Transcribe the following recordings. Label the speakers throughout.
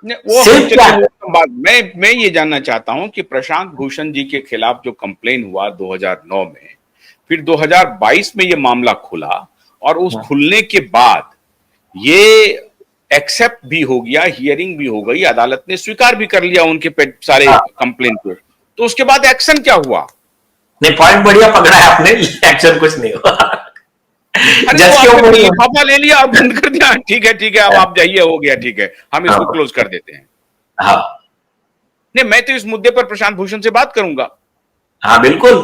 Speaker 1: वो हम
Speaker 2: सिर्फ क्या
Speaker 1: चलिए, वो तो बात मैं ये जानना चाहता हूं कि प्रशांत भूषण जी के खिलाफ जो कंप्लेन हुआ 2009 में, फिर 2022 में ये मामला खुला, और उस खुलने के बाद ये एक्सेप्ट भी हो गया, हियरिंग भी हो गई, अदालत ने स्वीकार भी कर लिया उनके सारे
Speaker 2: हाँ,
Speaker 1: कंप्लेन को, तो उसके बाद एक्शन क्या हुआ?
Speaker 2: नहीं पॉइंट बढ़िया पकड़ा है आपने, एक्शन कुछ नहीं हुआ।
Speaker 1: अरे तो
Speaker 2: जज क्यों
Speaker 1: आपने तो
Speaker 2: बोल
Speaker 1: लिफाफा ले लिया और बंद कर दिया, ठीक है अब आप जाइए, हो गया, ठीक है, हम इसको
Speaker 2: हाँ,
Speaker 1: क्लोज कर देते हैं।
Speaker 2: हाँ,
Speaker 1: नहीं, मैं तो इस मुद्दे पर प्रशांत भूषण से बात करूंगा
Speaker 2: हाँ, बिल्कुल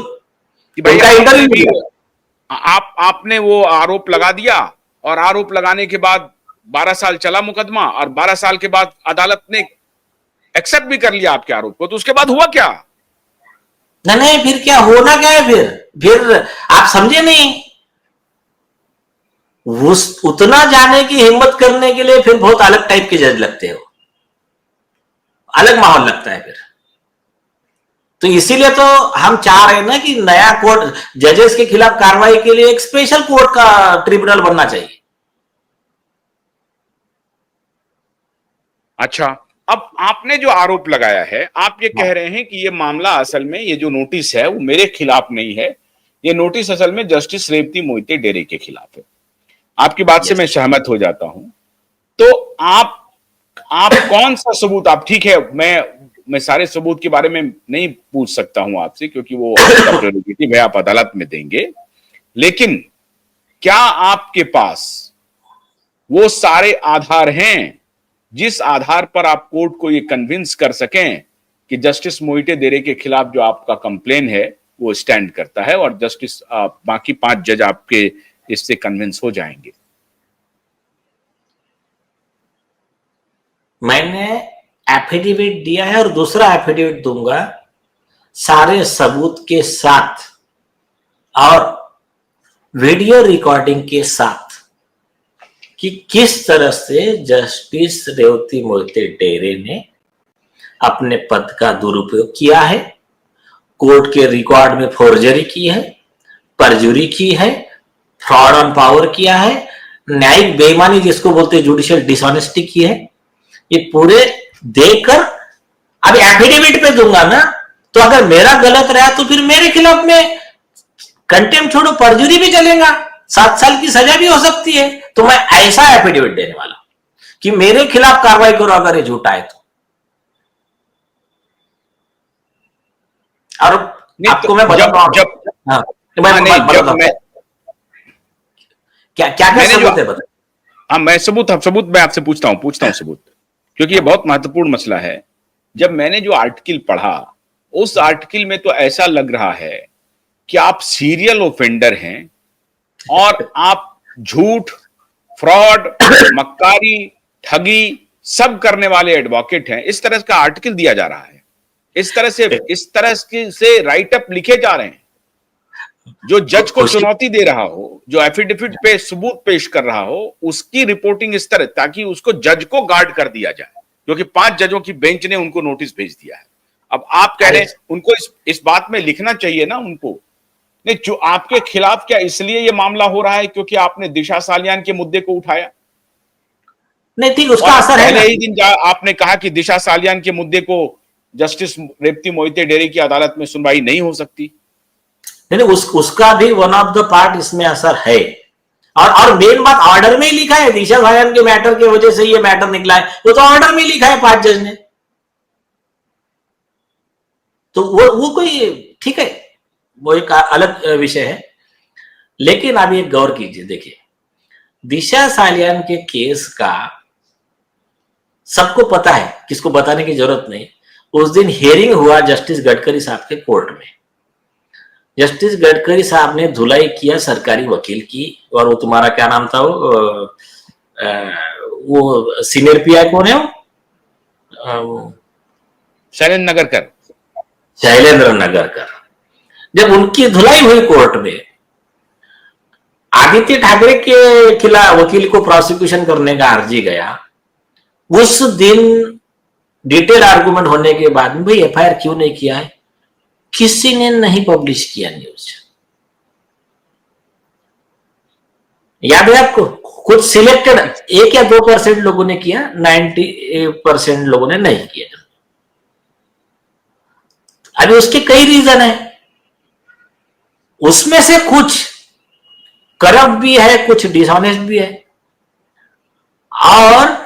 Speaker 1: कि भाई
Speaker 2: उनका
Speaker 1: आपने
Speaker 2: इंटरव्यू
Speaker 1: भी,
Speaker 2: लिया।
Speaker 1: आपने वो आरोप लगा दिया, और आरोप लगाने के बाद 12 साल चला मुकदमा, और 12 साल के बाद अदालत ने एक्सेप्ट भी कर लिया आपके आरोप को, तो उसके बाद हुआ क्या?
Speaker 2: नहीं नहीं, फिर क्या होना क्या है फिर आप समझे नहीं, उस उतना जाने की हिम्मत करने के लिए फिर बहुत अलग टाइप के जज लगते हो, अलग माहौल लगता है फिर। तो इसीलिए तो हम चाह रहे हैं ना कि नया कोर्ट जजेस के खिलाफ कार्रवाई के लिए एक स्पेशल कोर्ट का ट्रिब्यूनल बनना चाहिए।
Speaker 1: अच्छा, अब आपने जो आरोप लगाया है, आप ये कह
Speaker 2: हाँ,
Speaker 1: रहे हैं कि ये मामला असल में, ये जो नोटिस है वो मेरे खिलाफ नहीं है, ये नोटिस असल में जस्टिस रेवती मोहिते डेरे के खिलाफ है। आपकी बात से
Speaker 2: यस,
Speaker 1: मैं सहमत हो जाता हूं। तो आप कौन सा सबूत, आप ठीक है, मैं सारे सबूत के बारे में नहीं पूछ सकता हूं आपसे, क्योंकि वो आपका प्रेरोगेटिव है, आप अदालत में देंगे। लेकिन क्या आपके पास वो सारे आधार हैं जिस आधार पर आप कोर्ट को ये कन्विंस कर सकें कि जस्टिस मोहिते देरे के खिलाफ जो आपका कंप्लेन है वो स्टैंड करता है, और जस्टिस बाकी 5 जज आपके इससे कन्विंस हो जाएंगे?
Speaker 2: मैंने एफिडेविट दिया है और दूसरा एफिडेविट दूंगा सारे सबूत के साथ और वीडियो रिकॉर्डिंग के साथ कि किस तरह से जस्टिस रेवती मोहिते डेरे ने अपने पद का दुरुपयोग किया है, कोर्ट के रिकॉर्ड में फोर्जरी की है, परजुरी की है, फ्रॉड ऑन पावर किया है, न्यायिक बेईमानी जिसको बोलते हैं जुडिशियल डिसऑनेस्टी की है। ये पूरे देकर अब एफिडेविट पे दूंगा ना, तो अगर मेरा गलत रहा तो फिर मेरे खिलाफ में कंटेम्प्ट छोड़ो परजुरी भी चलेगा, 7 साल की सजा भी हो सकती है। तो मैं ऐसा एफिडेविट देने वाला कि मेरे खिलाफ कार्रवाई करो अगर ये झूठा है तो। और
Speaker 1: नहीं तो
Speaker 2: आपको मैं
Speaker 1: जब
Speaker 2: बताता हूं।
Speaker 1: जब
Speaker 2: हाँ, तो मैं
Speaker 1: हाँ, नहीं, जब
Speaker 2: बताता
Speaker 1: मैं
Speaker 2: हूं क्या क्या क्या
Speaker 1: मैंने जो
Speaker 2: सबूत है बता।
Speaker 1: हाँ, मैं सबूत मैं आपसे पूछता हूँ सबूत, क्योंकि ये बहुत महत्वपूर्ण मसला है। जब मैंने जो आर्टिकल पढ़ा, उस आर्टिकल में तो ऐसा लग रहा है कि आप सीरियल ऑफेंडर हैं, और आप झूठ, फ्रॉड, मक्कारी, ठगी सब करने वाले एडवोकेट हैं, इस तरह का आर्टिकल दिया जा रहा है। इस तरह से राइट अप लिखे जा रहे हैं। जो जज को
Speaker 2: खुशी,
Speaker 1: चुनौती दे रहा हो, जो एफिडेविट पे सबूत पेश कर रहा हो, उसकी रिपोर्टिंग इस तरह, ताकि उसको जज को गार्ड कर दिया जाए, क्योंकि 5 जजों की बेंच ने उनको नोटिस भेज दिया है। अब आप कह रहे
Speaker 2: अरे
Speaker 1: हैं उनको इस बात में लिखना चाहिए ना उनको। नहीं, जो आपके खिलाफ क्या इसलिए ये मामला हो रहा है क्योंकि आपने दिशा सालियान के मुद्दे को उठाया,
Speaker 2: नहीं ठीक,
Speaker 1: और
Speaker 2: उसका असर है
Speaker 1: पहले
Speaker 2: ना।
Speaker 1: ही दिन आपने कहा कि दिशा सालियान के मुद्दे को जस्टिस रेवती मोहिते डेरे की अदालत में सुनवाई नहीं हो सकती।
Speaker 2: नहीं, उसका भी वन ऑफ द पार्ट इसमें असर है। और मेन बात ऑर्डर में ही लिखा है, दिशा सायन के मैटर की वजह से ये मैटर निकला है, वो तो ऑर्डर में लिखा है 5 जज ने। तो वो कोई ठीक है, वो एक अलग विषय है। लेकिन आप ये गौर कीजिए, देखिए दिशा सालियान के केस का सबको पता है, किसको बताने की जरूरत नहीं। उस दिन हियरिंग हुआ जस्टिस गडकरी साहब के कोर्ट में। जस्टिस गडकरी साहब ने धुलाई किया सरकारी वकील की, और वो तुम्हारा क्या नाम था, वो सीनियर पीआई कौन है वो,
Speaker 1: शैलेंद्र नगरकर।
Speaker 2: शैलेंद्र नगरकर। जब उनकी धुलाई हुई कोर्ट में, आदित्य ठाकरे के खिलाफ वकील को प्रोसिक्यूशन करने का अर्जी गया। उस दिन डिटेल आर्गुमेंट होने के बाद में भाई एफआईआर क्यों नहीं किया है, किसी ने नहीं पब्लिश किया न्यूज। याद है आपको? कुछ सिलेक्टेड 1 या 2% लोगों ने किया, 90% लोगों ने नहीं किया। अभी उसके कई रीजन है, उसमें से कुछ करप्ट भी है, कुछ डिसऑनेस्ट भी है, और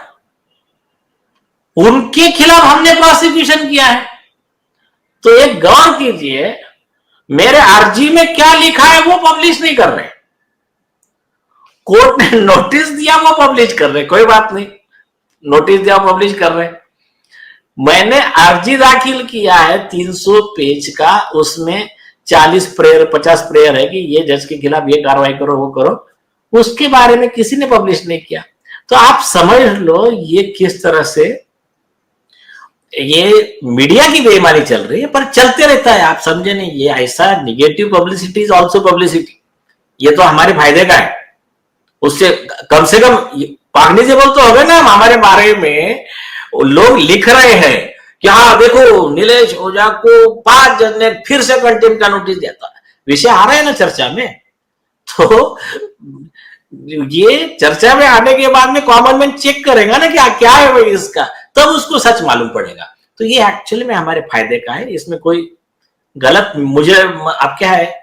Speaker 2: उनके खिलाफ हमने प्रोसिक्यूशन किया है। तो एक गौर कीजिए, मेरे आरजी में क्या लिखा है वो पब्लिश नहीं कर रहे, कोर्ट ने नोटिस दिया वो पब्लिश कर रहे, कोई बात नहीं, नोटिस दिया पब्लिश कर रहे। मैंने आरजी दाखिल किया है 300 पेज का, उसमें 40 प्रेयर 50 प्रेयर है कि ये जज के खिलाफ ये कार्रवाई करो वो करो, उसके बारे में किसी ने पब्लिश नहीं किया। तो आप समझ लो ये किस तरह से ये मीडिया की बेईमानी चल रही है, पर चलते रहता है, आप समझे नहीं। ये ऐसा negative publicity is also publicity, ये तो हमारे फायदे का है। उससे कम से कम कॉग्निजेबल तो होगा ना, हमारे बारे में लोग लिख रहे हैं कि हाँ देखो नीलेश ओझा को 5 जज ने फिर से कंटेम्प्ट का नोटिस दिया था, विषय आ रहा है ना चर्चा में। तो ये चर्चा में आने के बाद में कॉमन मैन चेक करेगा ना कि क्या है भाई इसका, तब उसको सच मालूम पड़ेगा। तो ये एक्चुअली में हमारे फायदे का है, इसमें कोई गलत मुझे अब क्या है,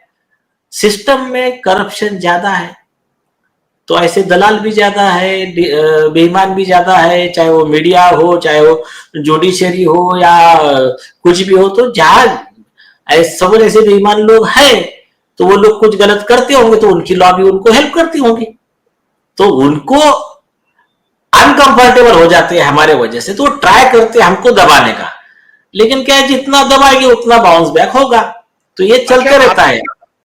Speaker 2: सिस्टम में करप्शन ज्यादा है तो ऐसे दलाल भी ज्यादा है, बेईमान भी ज्यादा है, चाहे वो मीडिया हो, चाहे वो जुडिशरी हो या कुछ भी हो। तो जहां सब ऐसे बेईमान लोग हैं तो वो लोग कुछ गलत करते होंगे तो उनकी लॉबी उनको हेल्प करती होंगी, तो उनको अनकंफर्टेबल हो जाते हैं हमारे वजह से, तो वो ट्राई करते हैं हमको दबाने का। लेकिन क्या है, जितना दबाएंगे उतना बाउंस बैक होगा, तो ये चलते रहता है।